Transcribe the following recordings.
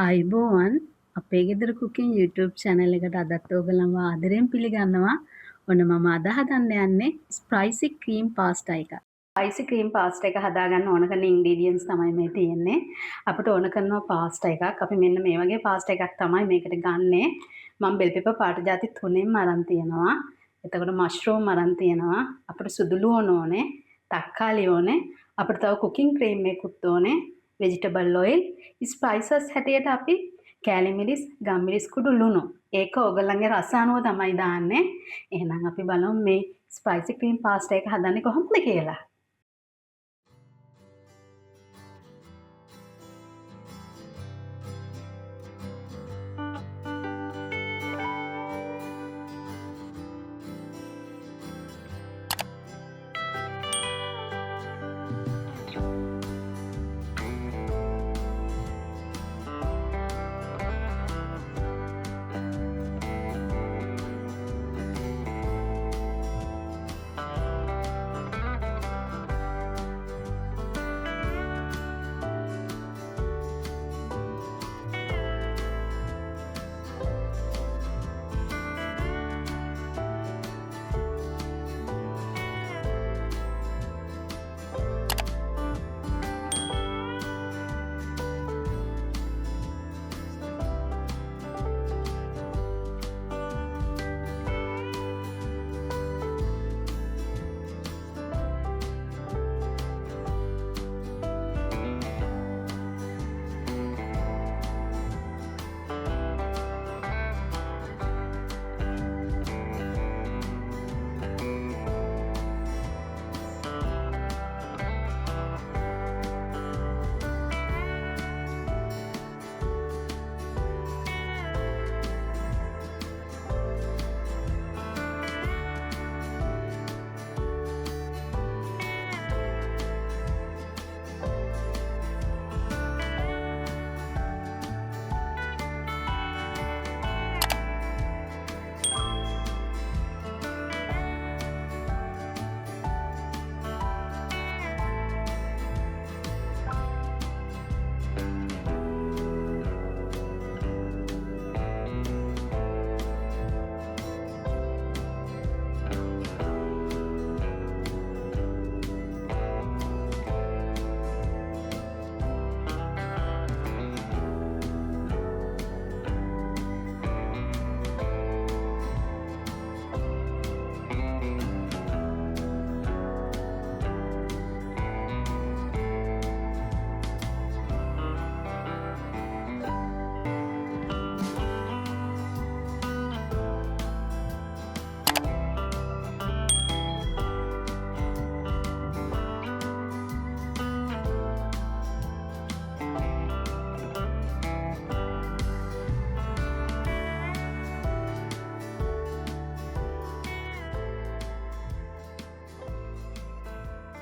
ආයුබෝවන් අපේ ගෙදර කුකින් YouTube channel එකට අදත් ඔයගලන්ව ආදරෙන් පිළිගන්නවා. ඔන්න මම අද හදන්න යන්නේ ස්පයිසි ක්‍රීම් පාස්ටා එක. ස්පයිසි ක්‍රීම් පාස්ටා එක හදාගන්න ඕන කරන ඉන්ග්‍රීඩියන්ට්ස් තමයි මේ තියෙන්නේ. අපිට ඕන කරනවා පාස්ටා එකක්. අපි මෙන්න මේ වගේ පාස්ටා එකක් තමයි මේකට ගන්නෙ. මම බෙල් පෙපර් පාට ಜಾති 3ෙන් අරන් තියනවා. එතකොට මෂ්රූම් අරන් තියනවා. අපිට සුදුළු ඕනේ. තක්කාලි ඕනේ. අපිට තව කුකින් ක්‍රීම් එකකුත් ඕනේ. vegetable oil spices හැටියට අපි කෑලි මිරිස් ගම් මිරිස් කුඩු ලුණු ඒක ඔයගොල්ලන්ගේ රස අනුව තමයි දාන්නේ. එහෙනම් අපි බලමු මේ ස්පයිසි ක්‍රීම් පාස්ටා එක හදන්නේ කොහොමද කියලා.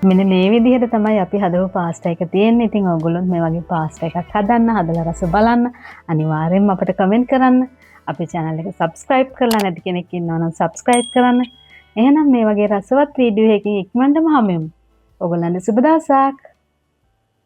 මෙන්න මේ විදිහට තමයි අපි හදපු පාස්ටා එක තියෙන්නේ. ඉතින් ඔයගොල්ලෝ මේ වගේ පාස්ටා එකක් හදන්න, හදලා රස බලන්න. අනිවාර්යෙන්ම අපිට කමෙන්ට් කරන්න. අපේ channel එක subscribe කරලා නැති කෙනෙක් ඉන්නවා නම් subscribe කරන්න. එහෙනම් මේ වගේ රසවත් වීඩියෝ එකකින් ඉක්මනටම හමු වෙමු. ඔයගොල්ලන්ට සුබ දවසක්.